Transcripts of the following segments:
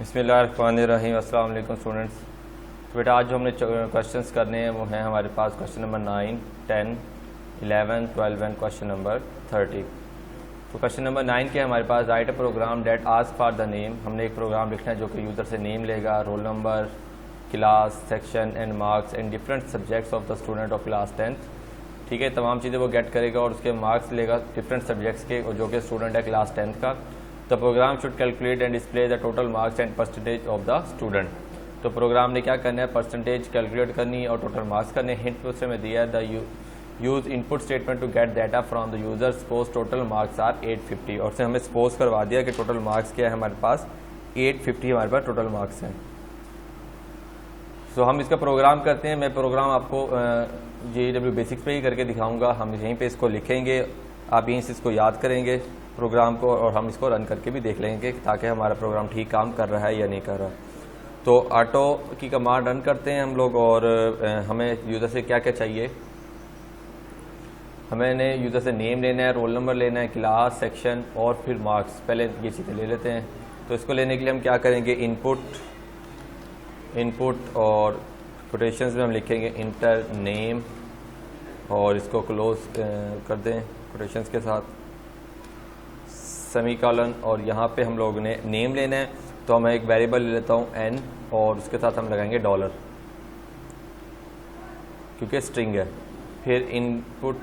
बिस्मिल्लाहिर्रहमानिर्रहीम। अस्सलाम वालेकुम स्टूडेंट्स। तो बेटा आज जो हमने क्वेश्चंस करने हैं वो हैं हमारे पास question number 9, 10, 11, 12 and question number 30। तो क्वेश्चन नंबर 9 के हमारे पास write a program that ask for the name. हमने एक प्रोग्राम लिखना है जो कि यूज़र से नेम लेगा, roll number, class, section and marks and different subjects of the student of class 10th। ठीक है, तमाम चीज़ें वो गेट करेगा और उसके मार्क्स लेगा डिफरेंट सब्जेक्ट्स के जो कि स्टूडेंट है क्लास 10th का। The program should calculate and display the total marks and percentage of the student. तो प्रोग्राम ने क्या करना है, परसेंटेज कैलकुलेट करनी है और टोटल मार्क्स करने। हिंट उससे में दिया है the use input statement to get data from the user. Suppose total marks are 850 और से हमें सपोज करवा दिया कि टोटल मार्क्स क्या है हमारे पास 850 हमारे पास टोटल मार्क्स हैं। तो हम इसका प्रोग्राम करते हैं। मैं प्रोग्राम आपको JEE बेसिक्स पे ही करके दिखाऊंगा। हम यहीं पे इसको लिखेंगे, आप यहीं से इसको याद करेंगे प्रोग्राम को और हम इसको रन करके भी देख लेंगे ताकि हमारा प्रोग्राम ठीक काम कर रहा है या नहीं कर रहा। तो ऑटो की कमांड रन करते हैं हम लोग और हमें यूज़र से क्या क्या चाहिए। हमें यूज़र से नेम लेना है, रोल नंबर लेना है, क्लास, सेक्शन और फिर मार्क्स। पहले ये चीज़ें ले लेते हैं। तो इसको लेने के लिए हम क्या करेंगे, इनपुट और कोटेशंस में हम लिखेंगे इंटर नेम और इसको क्लोज कर दें कोटेशंस के साथ, सेमीकोलन। और यहाँ पे हम लोग ने नेम लेना है तो मैं एक वेरिएबल ले लेता हूँ n और उसके साथ हम लगाएंगे $, क्योंकि स्ट्रिंग है। फिर इनपुट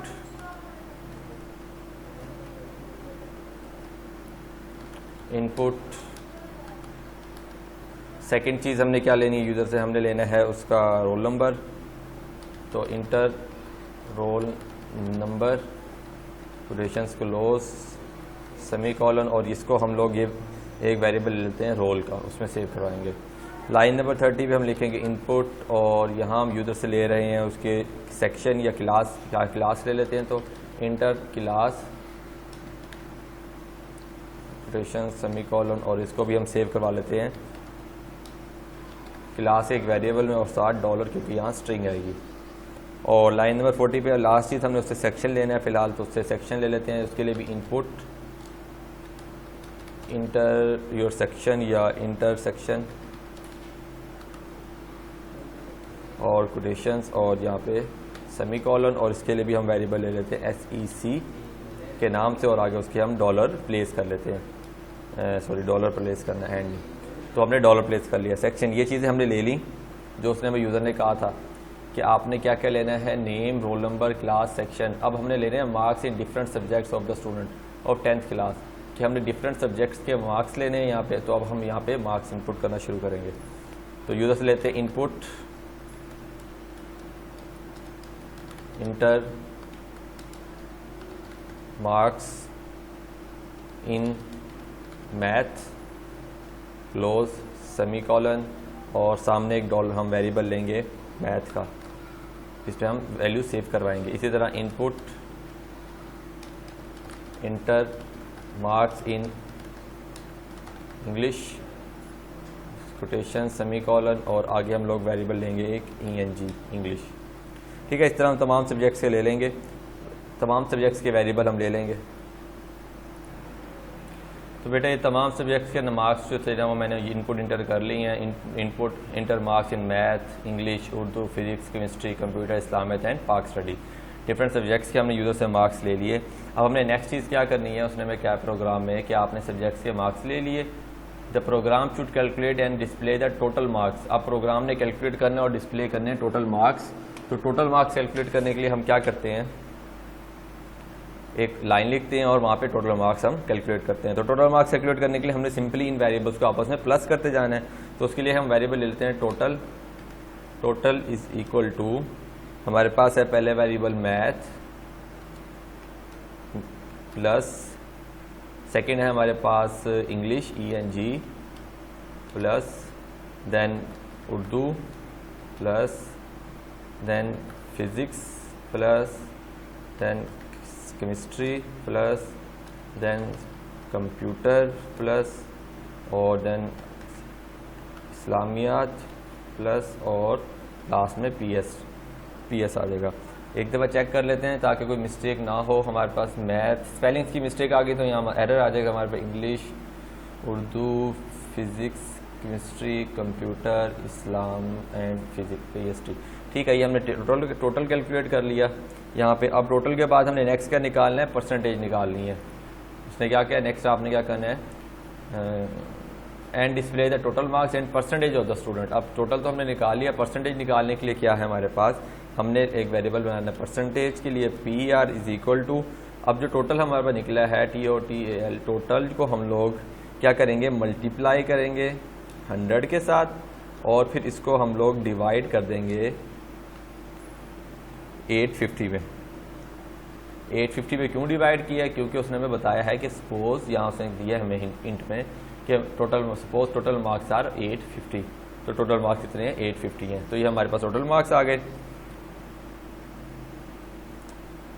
सेकंड चीज़ हमने क्या लेनी है, यूज़र से हमने लेना है उसका रोल नंबर। तो inter roll number quotations close semicolon और इसको हम लोग ये एक वेरिएबल ले लेते हैं रोल का, उसमें सेव करवाएंगे। लाइन नंबर 30 पे हम लिखेंगे इनपुट और यहाँ हम यूज़र से ले रहे हैं उसके सेक्शन या क्लास ले लेते हैं। तो इंटर क्लास कोटेशन सेमीकोलन और इसको भी हम सेव करवा लेते हैं क्लास एक वेरिएबल में और साथ $, क्योंकि यहाँ स्ट्रिंग आएगी। और लाइन नंबर 40 पे लास्ट चीज़ हमने उससे सेक्शन लेना है फ़िलहाल, तो उससे सेक्शन ले लेते हैं। उसके लिए भी इनपुट इंटर योर सेक्शन या इंटरसेक्शन और कोटेशंस और यहाँ पे सेमीकोलन और इसके लिए भी हम वेरिएबल ले लेते हैं SEC के नाम से और आगे उसके हम $, प्लेस कर लेते हैं। $, प्लेस करना है एंड। तो हमने $, प्लेस कर लिया। सेक्शन ये चीज़ें हमने ले ली जो उसने हमें यूज़र ने कहा था कि आपने क्या क्या लेना है, name, roll number, class, section. अब हमने लेने हैं marks in different subjects of the student of 10th class, कि हमने डिफरेंट सब्जेक्ट्स के मार्क्स लेने हैं यहाँ पे। तो अब हम यहाँ पे मार्क्स इनपुट करना शुरू करेंगे। तो यूज़र से लेते हैं input inter marks in math close semicolon और सामने एक $, हम वेरिएबल लेंगे मैथ का, इस पर हम वैल्यू सेव करवाएंगे। इसी तरह input inter marks in English quotation semicolon और आगे हम लोग वेरिएबल लेंगे एक ENG इंग्लिश। ठीक है, इस तरह हम तमाम सब्जेक्ट्स के ले लेंगे, तमाम सब्जेक्ट्स के वेरिएबल हम ले लेंगे। तो बेटा ये तमाम सब्जेक्ट्स के मार्क्स जो थे ना वो मैंने इनपुट इंटर कर ली हैं। Input inter marks in math, English, Urdu, physics, chemistry, computer, Islamic and पाक स्टडी। डिफरेंट सब्जेक्ट्स के हमने यूज़र से मार्क्स ले लिए। अब हमने नेक्स्ट चीज़ क्या करनी है, उसने में क्या प्रोग्राम में कि आपने सब्जेक्ट्स के मार्क्स ले लिए। The program should calculate and display the total marks. अब प्रोग्राम ने कैलकुलेट करने और डिस्प्ले करने टोटल मार्क्स। तो टोटल मार्क्स कैलकुलेट करने के लिए हम क्या करते हैं, एक लाइन लिखते हैं और वहाँ पे टोटल मार्क्स हम कैलकुलेट करते हैं। तो टोटल मार्क्स कैलकुलेट करने के लिए हमने सिंपली इन वेरिएबल्स को आपस में प्लस करते जाना है। तो उसके लिए हम वेरिएबल ले लेते हैं टोटल इज इक्वल टू, हमारे पास है पहले वेरिएबल मैथ प्लस सेकंड है हमारे पास English ENG plus then Urdu plus then physics plus then chemistry plus then computer plus और देन इस्लामियात प्लस और लास्ट में PS आ जाएगा। एक दफ़ा चेक कर लेते हैं ताकि कोई मिस्टेक ना हो। हमारे पास मैथ स्पेलिंग्स की मिस्टेक आ गई तो यहाँ एरर आ जाएगा हमारे पास English, Urdu, physics, chemistry, computer, Islam and physics, PST। ठीक है, ये हमने टोटल कैलकुलेट कर लिया यहाँ पे। अब टोटल के बाद हमने नेक्स्ट क्या निकालना है, परसेंटेज निकालनी है। उसने क्या किया, नेक्स्ट आपने क्या करना है, and display the total marks and percentage of the student. अब टोटल तो हमने निकाल लिया, परसेंटेज निकालने के लिए क्या है हमारे पास, हमने एक वेरिएबल बनाना है परसेंटेज के लिए, PR इज इक्वल टू, अब जो टोटल हमारे पास निकला है TOTAL, टोटल को हम लोग क्या करेंगे, मल्टीप्लाई करेंगे 100 के साथ, और फिर इसको हम लोग डिवाइड कर देंगे 850 में। 850 में क्यों डिवाइड किया है, क्योंकि उसने हमें बताया है कि सपोज यहाँ से दिया है हमें इंट में कि सपोज टोटल मार्क्स आर 850, तो टोटल मार्क्स कितने हैं, 850 हैं। तो ये हमारे पास टोटल मार्क्स आ गए।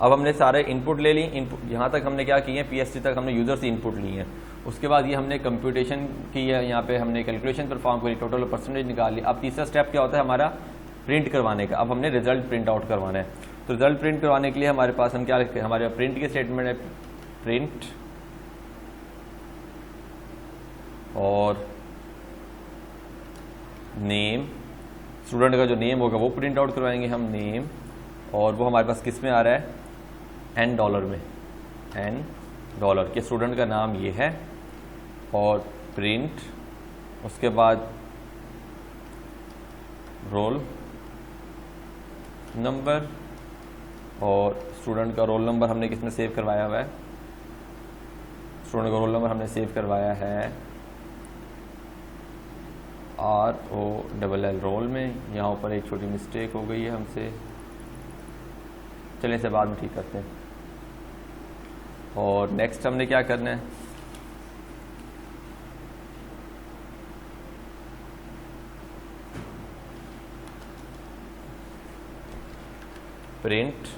अब हमने सारे इनपुट ले ली, इनपुट यहाँ तक हमने क्या किए हैं, PST तक हमने यूज़र से इनपुट ली हैं। उसके बाद ये हमने कंप्यूटेशन की है, यहाँ पे हमने कैलकुलेशन परफॉर्म करी, टोटल परसेंटेज निकाल ली। अब तीसरा स्टेप क्या होता है हमारा, प्रिंट करवाने का। अब हमने रिजल्ट प्रिंट आउट करवाना है। तो रिजल्ट प्रिंट करवाने के लिए हमारे पास हम क्या लिखते हैं, हमारे प्रिंट की स्टेटमेंट है, प्रिंट और नेम, स्टूडेंट का जो नेम होगा वो प्रिंट आउट करवाएंगे हम, नेम, और वो हमारे पास किस में आ रहा है, $n में, $n के स्टूडेंट का नाम ये है, और प्रिंट, उसके बाद रोल नंबर, और स्टूडेंट का रोल नंबर हमने किस में सेव करवाया हुआ है, स्टूडेंट का रोल नंबर हमने सेव करवाया है ROLL रोल में। यहाँ ऊपर एक छोटी मिस्टेक हो गई है हमसे, चलिए इसे बाद में ठीक करते हैं। और नेक्स्ट हमने क्या करना है, प्रिंट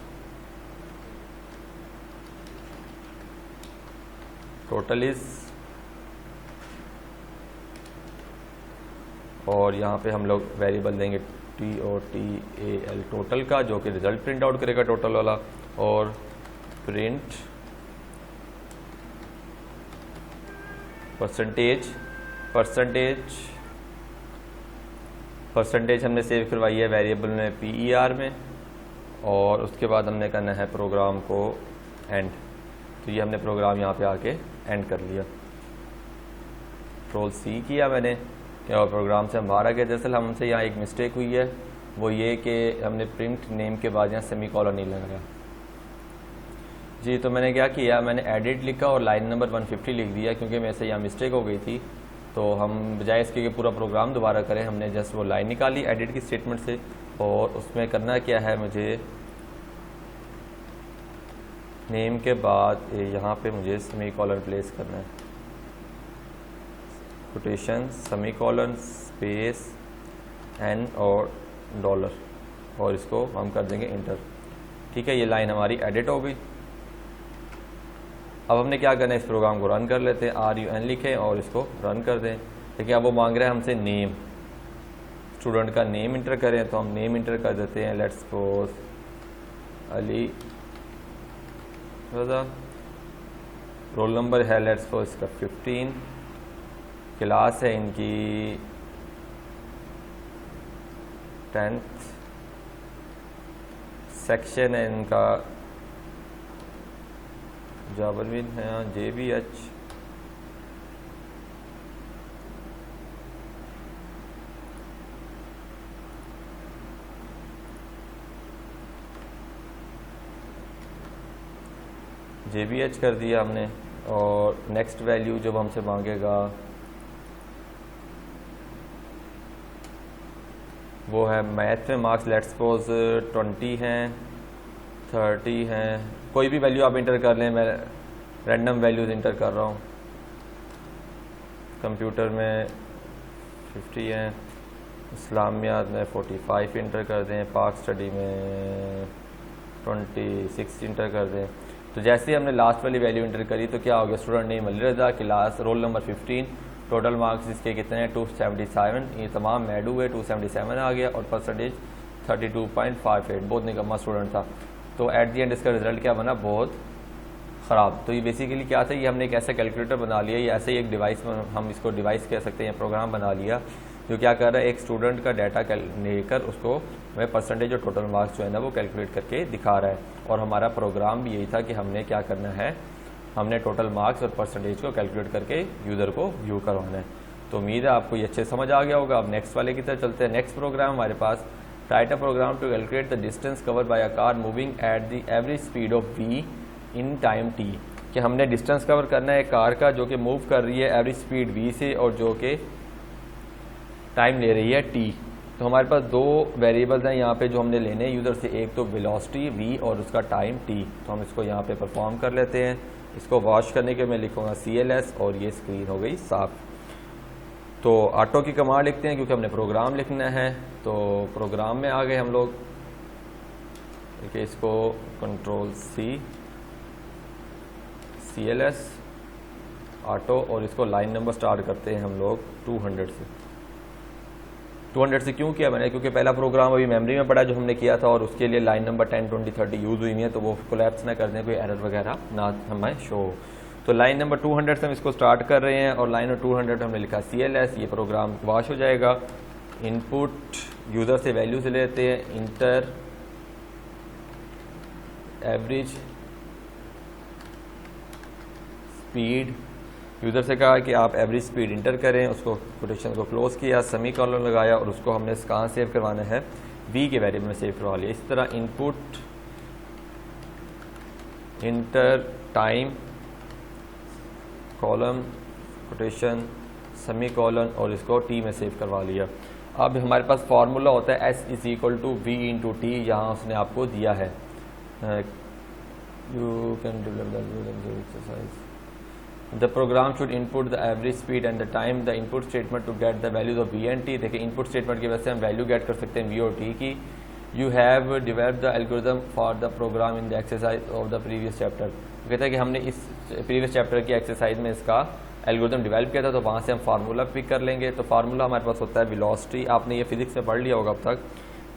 टोटल इज, और यहाँ पे हम लोग वेरिएबल देंगे TOTAL टोटल का, जो कि रिजल्ट प्रिंट आउट करेगा टोटल वाला, और प्रिंट परसेंटेज हमने सेव करवाई है वेरिएबल में PER में, और उसके बाद हमने करना है प्रोग्राम को एंड। तो ये हमने प्रोग्राम यहाँ पे आके एंड कर लिया, कंट्रोल C किया मैंने, और प्रोग्राम से हम बाहर आ गए। दरअसल हमसे यहाँ एक मिस्टेक हुई है, वो ये कि हमने प्रिंट नेम के बाद यहाँ सेमीकोलन नहीं लगाया जी। तो मैंने क्या किया, मैंने एडिट लिखा और लाइन नंबर 150 लिख दिया, क्योंकि मेरे से यहाँ मिस्टेक हो गई थी। तो हम बजाय इसके कि पूरा प्रोग्राम दोबारा करें, हमने जस्ट वो लाइन निकाली एडिट की स्टेटमेंट से, और उसमें करना क्या है, मुझे नेम के बाद यहाँ पे मुझे सेमीकोलन प्लेस करना है, कोटेशन सेमीकोलन स्पेस N और $, और इसको हम कर देंगे इंटर। ठीक है, ये लाइन हमारी एडिट हो गई। अब हमने क्या करना है, इस प्रोग्राम को रन कर लेते हैं, RUN लिखें और इसको रन कर दें। देखिए अब वो मांग रहा है हमसे नेम, स्टूडेंट का नेम इंटर करें, तो हम नेम इंटर कर देते हैं, let's suppose Ali Raza, roll number है लेट्स सपोज इसका 15, क्लास है इनकी 10th, सेक्शन है इनका जाबरविन है, JBH, JBH कर दिया हमने। और नेक्स्ट वैल्यू जब हमसे मांगेगा वो है मैथ में मार्क्स, लेट्स सपोज 20 हैं, 30 हैं, कोई भी वैल्यू आप इंटर कर लें, मैं रैंडम वैल्यूज़ इंटर कर रहा हूँ। कंप्यूटर में 50 हैं, इस्लामियात में 45 इंटर कर दें, पाक स्टडी में 26 इंटर कर दें। तो जैसे ही हमने लास्ट वाली वैल्यू इंटर करी तो क्या हो गया, student name Ali Raza, class roll number 15, total marks इसके कितने हैं 277, ये तमाम मैड हुए 277 आ गया, और परसेंटेज 32.58, बहुत निकम्मा स्टूडेंट था। तो एट दी एंड इसका रिजल्ट क्या बना, बहुत ख़राब। तो ये बेसिकली क्या था, ये हमने एक ऐसा कैलकुलेटर बना लिया, ये ऐसे ही एक डिवाइस में हम इसको डिवाइस कह सकते हैं, प्रोग्राम बना लिया जो क्या कर रहा है, एक स्टूडेंट का डाटा लेकर उसको वह परसेंटेज और टोटल मार्क्स जो है ना वो कैलकुलेट करके दिखा रहा है। और हमारा प्रोग्राम भी यही था कि हमने क्या करना है, हमने टोटल मार्क्स और परसेंटेज को कैलकुलेट करके यूज़र को व्यू करवाना है। तो उम्मीद है आपको ये अच्छे समझ आ गया होगा। अब नेक्स्ट वाले की तरफ चलते हैं। नेक्स्ट प्रोग्राम हमारे पास, write a program to calculate the distance cover by a car moving at the average speed of v in time t। कि हमने डिस्टेंस कवर करना है कार का जो कि मूव कर रही है एवरेज स्पीड v से और जो कि टाइम ले रही है t। तो हमारे पास दो वेरिएबल्स हैं यहाँ पे जो हमने लेने हैं यूज़र से, एक तो वेलोसिटी v और उसका टाइम t। तो हम इसको यहाँ पे परफॉर्म कर लेते हैं। इसको वॉश करने के मैं लिखूँगा CLS और ये स्क्रीन हो गई साफ। तो ऑटो की कमांड लिखते हैं क्योंकि हमने प्रोग्राम लिखना है। तो प्रोग्राम में आ गए हम लोग, देखिए इसको Ctrl+C CLS ऑटो और इसको लाइन नंबर स्टार्ट करते हैं हम लोग 200 से। 200 से क्यों किया मैंने, क्योंकि पहला प्रोग्राम अभी मेमोरी में पड़ा जो हमने किया था और उसके लिए लाइन नंबर 10, 20, 30 यूज़ हुई है, तो वो कोलैप्स ना करने, कोई एरर वगैरह ना हमें शो हो। तो लाइन नंबर 200 से हम इसको स्टार्ट कर रहे हैं और लाइन नंबर 200 हमने लिखा CLS। ये प्रोग्राम वॉश हो जाएगा। इनपुट यूज़र से वैल्यू से लेते हैं, इंटर एवरेज स्पीड। यूज़र से कहा कि आप एवरेज स्पीड इंटर करें, उसको कोटेशन को क्लोज किया, सेमी कॉलन लगाया और उसको हमने कहाँ सेव करवाना है, v के वेरिएबल में सेव करवा लिया। इस तरह input inter time column quotation semi colon और इसको t में सेव करवा लिया। अब हमारे पास फार्मूला होता है s = v × t, यहाँ उसने आपको दिया है। You can develop exercise. The program should input the average speed and the time the input statement to get the values of v and t। देखिए input statement की वजह से हम वैल्यू गेट कर सकते हैं v और t की। You have developed the algorithm for the program in the exercise of the previous chapter। कहता है कि हमने इस प्रीवियस चैप्टर की एक्सरसाइज में इसका एल्गोरिथम डेवलप किया था, तो वहाँ से हम फार्मूला पिक कर लेंगे। तो फार्मूला हमारे पास होता है वेलोसिटी, आपने ये फिजिक्स में पढ़ लिया होगा अब तक।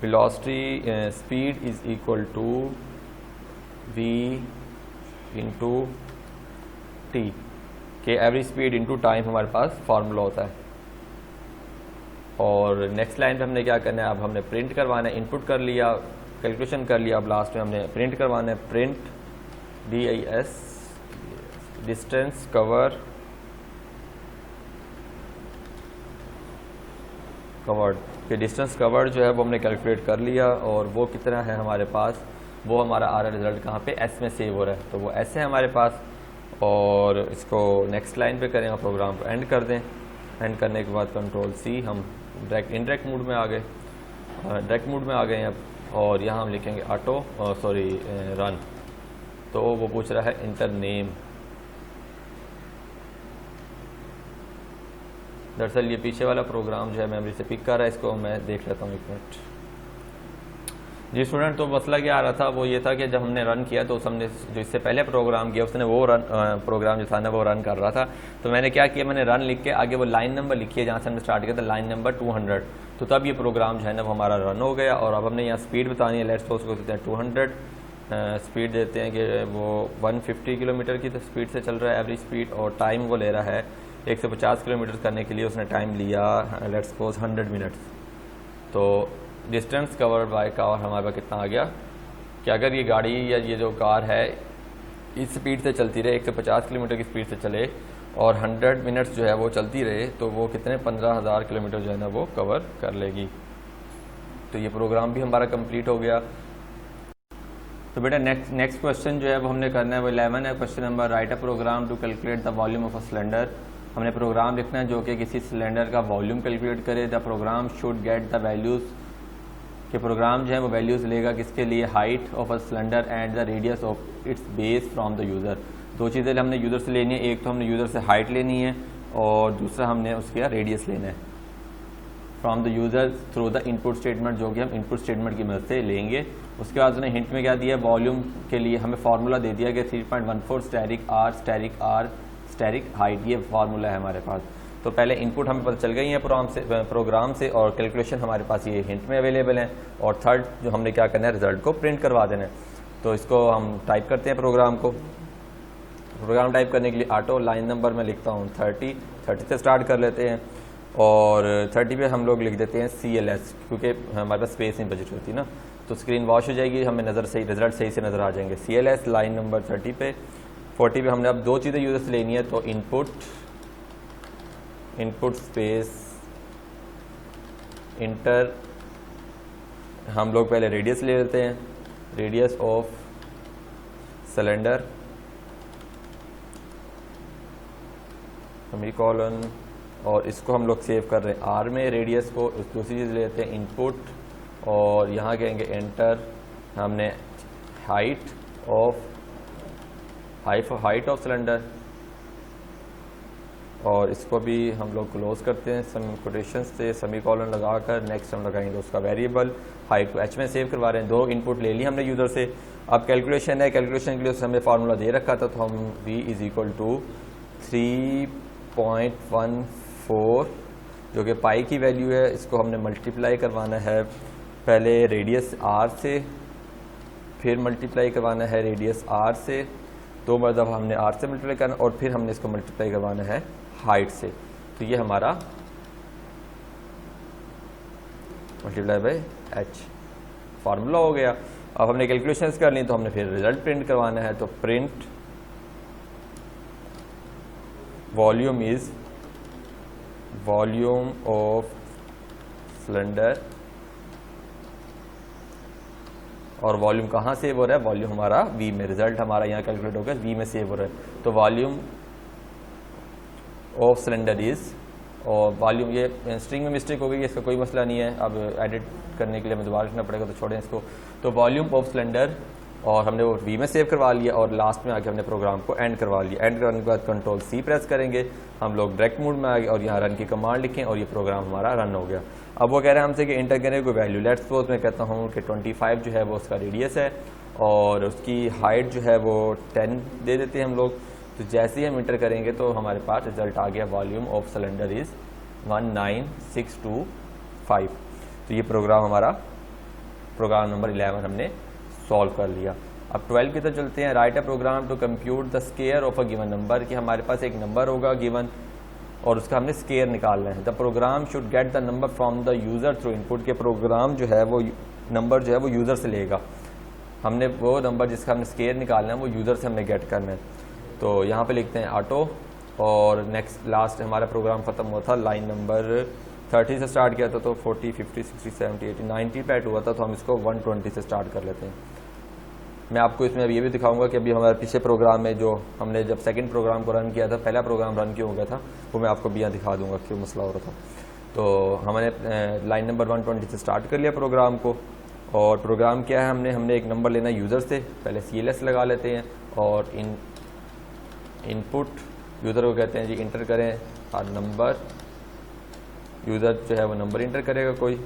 Velocity speed is equal to v × t के एवरेज स्पीड इंटू टाइम हमारे पास फार्मूला होता है। और नेक्स्ट लाइन पे हमने क्या करना है, अब हमने प्रिंट करवाना है। इनपुट कर लिया, कैलकुलेशन कर लिया, अब लास्ट में हमने प्रिंट करवाना है। प्रिंट DIS डिस्टेंस कवर्ड कि डिस्टेंस कवर्ड जो है वो हमने कैलकुलेट कर लिया और वो कितना है हमारे पास, वो हमारा आ रहा है रिजल्ट कहाँ पे, S में सेव हो रहा है। तो वो S है हमारे पास। और इसको नेक्स्ट लाइन पे करें और प्रोग्राम को एंड कर दें। एंड करने के बाद Ctrl+C हम इनडायरेक्ट मोड में आ गए, डायरेक्ट मोड में आ गए हैं अब। और यहाँ हम लिखेंगे ऑटो रन। तो वो पूछ रहा है इंटर नेम। दरअसल ये पीछे वाला प्रोग्राम जो है मेमोरी से पिक कर रहा है, इसको मैं देख लेता हूँ 1 मिनट। जी स्टूडेंट, तो मसला क्या आ रहा था, वो ये था कि जब हमने रन किया तो हमने जो इससे पहले प्रोग्राम किया उसने वो प्रोग्राम जो था ना वो रन कर रहा था। तो मैंने क्या किया, मैंने रन लिख के आगे वो लाइन नंबर लिखी है जहाँ से हमने स्टार्ट किया था, लाइन नंबर 200। तो तब ये प्रोग्राम जो है ना वो हमारा रन हो गया। और अब हमने यहाँ स्पीड बतानी है, लेट्स सपोज को देते हैं 200, स्पीड देते हैं कि वो 150 किलोमीटर की तो स्पीड से चल रहा है एवरेज स्पीड, और टाइम वो ले रहा है 150 किलोमीटर करने के लिए उसने टाइम लिया लेट्स सपोज 100 मिनट्स। तो डिस्टेंस कवर्ड बाय कार हमारे पास कितना आ गया कि अगर ये गाड़ी या ये जो कार है इस स्पीड से चलती रहे, 150 किलोमीटर की स्पीड से चले और 100 मिनट्स जो है वो चलती रहे, तो वो कितने 15,000 किलोमीटर जो है ना वो कवर कर लेगी। तो ये प्रोग्राम भी हमारा कंप्लीट हो गया। तो बेटा नेक्स्ट क्वेश्चन जो है वो हमने करना है, वो 11 है। Question number, write a program to calculate the volume of a cylinder. हमने प्रोग्राम लिखना है जो कि किसी सिलेंडर का वॉल्यूम कैलकुलेट करे। The program should get the values, कि प्रोग्राम जो है वो वैल्यूज़ लेगा किसके लिए, height of a cylinder and the radius of its base from the user. दो चीज़ें हमने यूज़र से लेनी है, एक तो हमने यूज़र से हाइट लेनी है और दूसरा हमने उसका रेडियस लेना है from the user through the input statement, जो कि हम इनपुट स्टेटमेंट की मदद से लेंगे। उसके बाद उसने हिंट में क्या दिया, वॉल्यूम के लिए हमें फार्मूला दे दिया कि 3.14 स्टैरिक आर स्टैरिक हाइट, ये फार्मूला है हमारे पास। तो पहले इनपुट हमें पता चल गई है प्रोग्राम से और कैलकुलेशन हमारे पास ये हिंट में अवेलेबल है। और थर्ड जो हमने क्या करना है, रिजल्ट को प्रिंट करवा देना है। तो इसको हम टाइप करते हैं प्रोग्राम को। प्रोग्राम टाइप करने के लिए ऑटो, लाइन नंबर मैं लिखता हूँ 30 से स्टार्ट कर लेते हैं और 30 पे हम लोग लिख देते हैं CLS, क्योंकि हमारे पास स्पेस नहीं बजट होती ना, तो स्क्रीन वॉश हो जाएगी, हमें रिजल्ट सही से नज़र आ जाएंगे। CLS लाइन नंबर 30 पे। 40 पे हमने अब दो चीज़ें यूज़र से लेनी है, तो इनपुट स्पेस इंटर, हम लोग पहले रेडियस ले लेते हैं, रेडियस ऑफ सिलेंडर, सेमीकोलन, और इसको हम लोग सेव कर रहे हैं R में रेडियस को। दूसरी चीज़ लेते हैं इनपुट और यहाँ कहेंगे एंटर, हमने हाइट ऑफ सिलेंडर, और इसको भी हम लोग क्लोज करते हैं सम कोटेशन से, सेमीकोलन लगाकर। नेक्स्ट हम लगाएंगे उसका वेरिएबल हाइट को H में सेव करवा रहे हैं। दो इनपुट ले ली हमने यूज़र से। अब कैलकुलेशन है, कैलकुलेशन के लिए हमें फार्मूला दे रखा था, तो हम V = 3.14 जो कि पाई की वैल्यू है, इसको हमने मल्टीप्लाई करवाना है पहले रेडियस R से, फिर मल्टीप्लाई करवाना है रेडियस R से, दो मरतबा हमने R से मल्टीप्लाई करना, और फिर हमने इसको मल्टीप्लाई करवाना है हाइट से। तो ये हमारा मल्टीप्लाई बाय H फार्मूला हो गया। अब हमने कैलकुलेशंस कर ली, तो हमने फिर रिजल्ट प्रिंट करवाना है, तो print volume is volume of cylinder, और वॉल्यूम कहाँ सेव हो रहा है, वॉल्यूम हमारा V में, रिजल्ट हमारा यहाँ कैलकुलेट होकर V में सेव हो रहा है। तो वॉल्यूम ऑफ सिलेंडर इज, और वॉल्यूम, ये स्ट्रिंग में मिस्टेक हो गई है, इसका कोई मसला नहीं है, अब एडिट करने के लिए हमें दोबारा लिखना पड़ेगा, तो छोड़ें इसको। तो वॉल्यूम ऑफ सिलेंडर, और हमने वो V में सेव करवा लिया, और लास्ट में आके हमने प्रोग्राम को एंड करवा लिया। एंड करने के बाद Ctrl+C प्रेस करेंगे, हम लोग डायरेक्ट मोड में आ गए, और यहाँ रन की कमांड लिखें, और ये प्रोग्राम हमारा रन हो गया। अब वो कह रहे हैं हमसे कि इंटर करें कोई वैल्यू। लेट्स सपोज मैं कहता हूँ कि 25 जो है वो उसका रेडियस है, और उसकी हाइट जो है वो 10 दे देते हैं हम लोग। तो जैसे ही हम इंटर करेंगे तो हमारे पास रिजल्ट आ गया, वॉल्यूम ऑफ सिलेंडर इज़ 19625। तो ये प्रोग्राम हमारा, प्रोग्राम नंबर 11 हमने सॉल्व कर लिया। अब 12 की तरफ चलते हैं। Write a program to compute the square of a given number, कि हमारे पास एक नंबर होगा गिवन, और उसका हमने स्केयर निकालना है। The program should get the number from the user through input, के प्रोग्राम जो है वो नंबर जो है वो यूज़र से लेगा। हमने वो नंबर जिसका हमने स्केयर निकालना है वो यूज़र से हमने गेट करना है। तो यहाँ पे लिखते हैं ऑटो, और नेक्स्ट लास्ट हमारा प्रोग्राम ख़त्म हुआ था लाइन नंबर 30 से स्टार्ट किया था, तो 40, 50, 60, 70, 80, 90 पे हुआ था, तो हम इसको 120 से स्टार्ट कर लेते हैं। मैं आपको इसमें अब ये भी दिखाऊंगा कि अभी हमारे पीछे प्रोग्राम में जो हमने जब सेकंड प्रोग्राम को रन किया था, पहला प्रोग्राम रन क्यों हो गया था, वो मैं आपको भी यहाँ दिखा दूंगा क्यों मसला हो रहा था। तो हमने लाइन नंबर 120 से स्टार्ट कर लिया प्रोग्राम को, और प्रोग्राम क्या है, हमने एक नंबर लेना यूज़र से, पहले CLS लगा लेते हैं, और इनपुट यूज़र को कहते हैं जी इंटर करें और नंबर, यूज़र जो है वो नंबर इंटर करेगा कोई,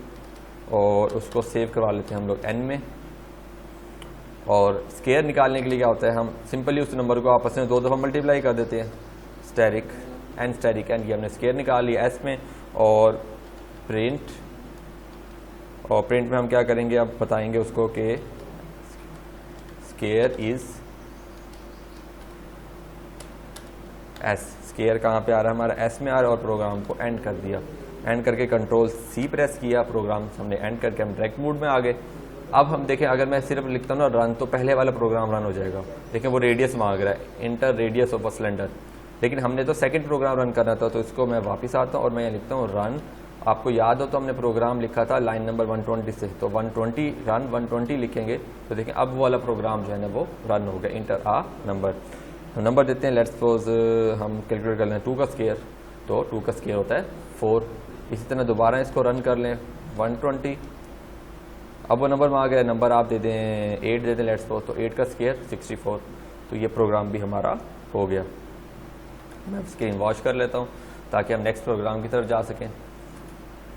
और उसको सेव करवा लेते हैं हम लोग N में। और स्केयर निकालने के लिए क्या होता है, हम सिंपली उस नंबर को आपस में 2 दफ़ा मल्टीप्लाई कर देते हैं, स्टैरिक एंड ये हमने स्केयर निकाल लिया S में। और प्रिंट में हम क्या करेंगे, अब बताएंगे उसको कि स्केयर इज़ S, स्केयर कहाँ पे आ रहा है हमारा, S में आ रहा है, और प्रोग्राम को एंड कर दिया। एंड करके Ctrl+C प्रेस किया, प्रोग्राम हमने एंड करके हम डायरेक्ट मोड में आ गए। अब हम देखें, अगर मैं सिर्फ लिखता हूँ ना रन, तो पहले वाला प्रोग्राम रन हो जाएगा। देखें वो रेडियस मांग रहा है, inter radius of a cylinder, लेकिन हमने तो सेकंड प्रोग्राम रन करना था, तो इसको मैं वापस आता हूँ और मैं यहाँ लिखता हूँ रन। आपको याद हो तो हमने प्रोग्राम लिखा था लाइन नंबर 120 से, तो 120 रन 120 लिखेंगे, तो देखें अब वो वाला प्रोग्राम जो है ना वो रन हो गया। इंटर आ नंबर, तो नंबर देते हैं, लेट्स सपोज हम कैलकुलेट कर लें 2 का स्केयर, तो 2 का स्केयर होता है 4। इसी तरह दोबारा इसको रन कर लें 120, अब वो नंबर मांग गया, नंबर आप दे दें 8 दे दें, लेट्स सपोज, तो 8 का स्केयर 64। तो ये प्रोग्राम भी हमारा हो गया। मैं स्क्रीन वॉश कर लेता हूँ ताकि हम नेक्स्ट प्रोग्राम की तरफ जा सकें।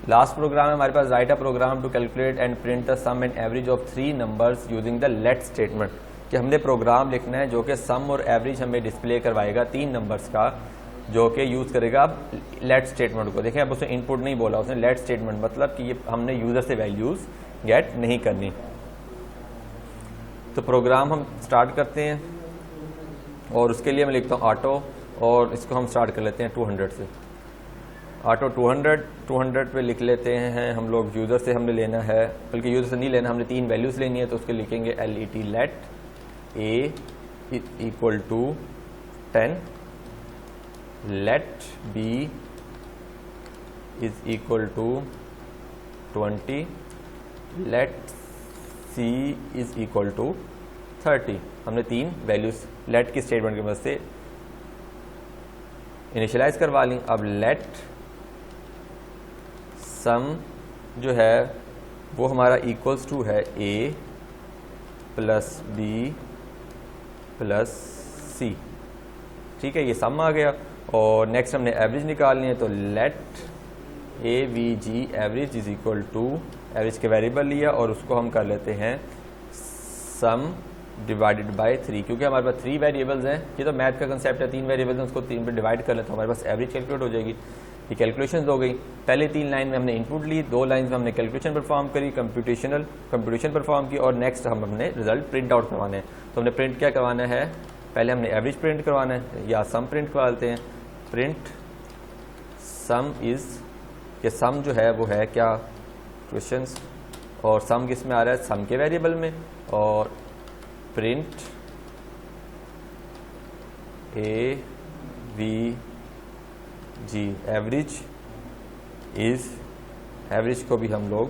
लास्ट प्रोग्राम है हमारे पास, write a program to calculate and print the sum and average of 3 numbers using the let statement, कि हमने प्रोग्राम लिखना है जो कि सम और एवरेज हमें डिस्प्ले करवाएगा 3 नंबर्स का, जो कि यूज़ करेगा लेट स्टेटमेंट को। देखें अब उसने इनपुट नहीं बोला, उसने लेट स्टेटमेंट, मतलब कि ये हमने यूज़र से वैल्यूज़ गेट नहीं करनी। तो प्रोग्राम हम स्टार्ट करते हैं। और उसके लिए मैं लिखता हूँ ऑटो, और इसको हम स्टार्ट कर लेते हैं 200 से। ऑटो 200 पे लिख लेते हैं हम लोग। यूज़र से हमने लेना है, बल्कि यूज़र से नहीं लेना, हमने 3 वैल्यूज़ लेनी है, तो उसके लिखेंगे LET let A equal to 10, let B is equal to 20, let C is equal to 30। हमने 3 वैल्यूज़ लेट की स्टेटमेंट की मदद से इनिशियलाइज करवा ली। अब लेट सम जो है वो हमारा इक्वल्स टू है A plus B plus C, ठीक है, ये सम आ गया। और नेक्स्ट हमने एवरेज निकालनी है, तो let AVG average is equal to, average के वेरिएबल लिया और उसको हम कर लेते हैं सम डिवाइडेड बाय 3, क्योंकि हमारे पास 3 वेरिएबल्स हैं। ये तो मैथ का कंसेप्ट है, 3 वेरिएबल्स हैं, उसको 3 पे डिवाइड कर लेते हैं, हमारे पास एवरेज कैलकुलेट हो जाएगी। ये कैलकुलेशन हो गई। पहले 3 लाइन में हमने इनपुट ली, 2 लाइन में हमने कैलकुलेशन परफॉर्म करी, कंप्यूटेशन परफॉर्म की, और नेक्स्ट हम अपने रिजल्ट प्रिंट आउट करवाने हैं। तो हमने प्रिंट क्या करवाना है, पहले हमने एवरेज प्रिंट करवाना है, या सम प्रिंट करवा लेते हैं। प्रिंट सम इज़, कि सम जो है वो है क्या, क्वेश्चंस, और सम किस में आ रहा है, सम के वेरिएबल में। और print AVG average is, average को भी हम लोग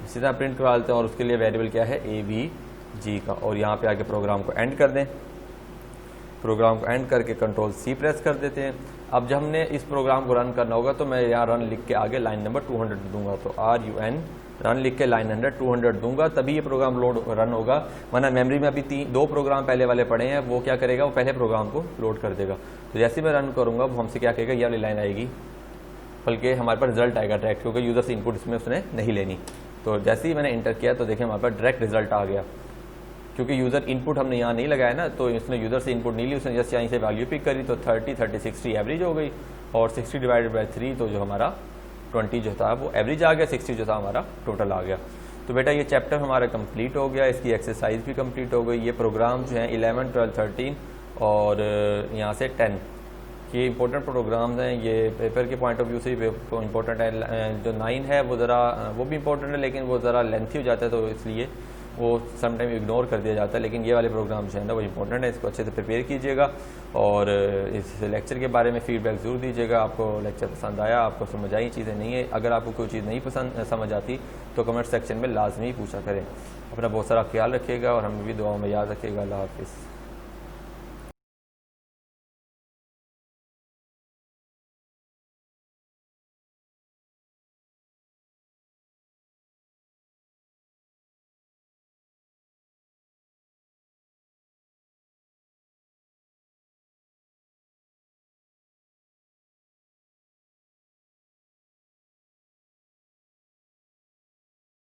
इसी तरह प्रिंट करवा लेते हैं, और उसके लिए वेरिएबल क्या है, AVG का। और यहाँ पे आके प्रोग्राम को एंड कर दें। प्रोग्राम को एंड करके कंट्रोल C प्रेस कर देते हैं। अब जब हमने इस प्रोग्राम को रन करना होगा, तो मैं यहाँ रन लिख के आगे लाइन नंबर 200 दूंगा, तो RUN रन लिख के लाइन नंबर 200 दूंगा, तभी ये प्रोग्राम रन होगा। वरना मेमोरी में अभी 2 प्रोग्राम पहले वाले पड़े हैं, वो क्या करेगा, वो पहले प्रोग्राम को लोड कर देगा। तो जैसे मैं रन करूँगा, वो हमसे क्या कहेगा, ये वाली लाइन आएगी, बल्कि हमारे पास रिजल्ट आएगा डायरेक्ट, क्योंकि यूज़र से इनपुट इसमें उसने नहीं लेनी। तो जैसे ही मैंने इंटर किया, तो देखिए हमारे पास डायरेक्ट रिजल्ट आ गया, क्योंकि यूज़र इनपुट हमने यहाँ नहीं लगाया ना, तो इसने यूज़र से इनपुट नहीं ली, उसने जस्ट यहीं से वैल्यू पिक करी, तो 30, 30, 60 एवरेज हो गई, और 60 डिवाइडेड बाई 3, तो जो हमारा 20 जो था वो एवरेज आ गया, 60 जो था हमारा टोटल आ गया। तो बेटा ये चैप्टर हमारा कंप्लीट हो गया, इसकी एक्सरसाइज भी कंप्लीट हो गई। ये प्रोग्राम जो हैं 11, 12, 13 और यहाँ से 10, ये इंपॉर्टेंट प्रोग्राम्स हैं। ये पेपर के पॉइंट ऑफ व्यू से भी इंपॉर्टेंट है। जो 9 है वो ज़रा वो भी इंपॉर्टेंट है, लेकिन वो ज़रा लेंथी हो जाता है, तो इसलिए वो समटाइम इग्नोर कर दिया जाता है। लेकिन ये वाले प्रोग्राम जो है ना वो इंपॉर्टेंट है, इसको अच्छे से प्रिपेयर कीजिएगा, और इस लेक्चर के बारे में फीडबैक ज़रूर दीजिएगा। आपको लेक्चर पसंद आया, आपको समझ आई चीज़ें नहीं है, अगर आपको कोई चीज़ नहीं पसंद समझ आती तो कमेंट सेक्शन में लाजमी पूछा करें। अपना बहुत सारा ख्याल रखिएगा, और हमें भी दुआओं में याद रखिएगा। अल्लाह हाफिज़।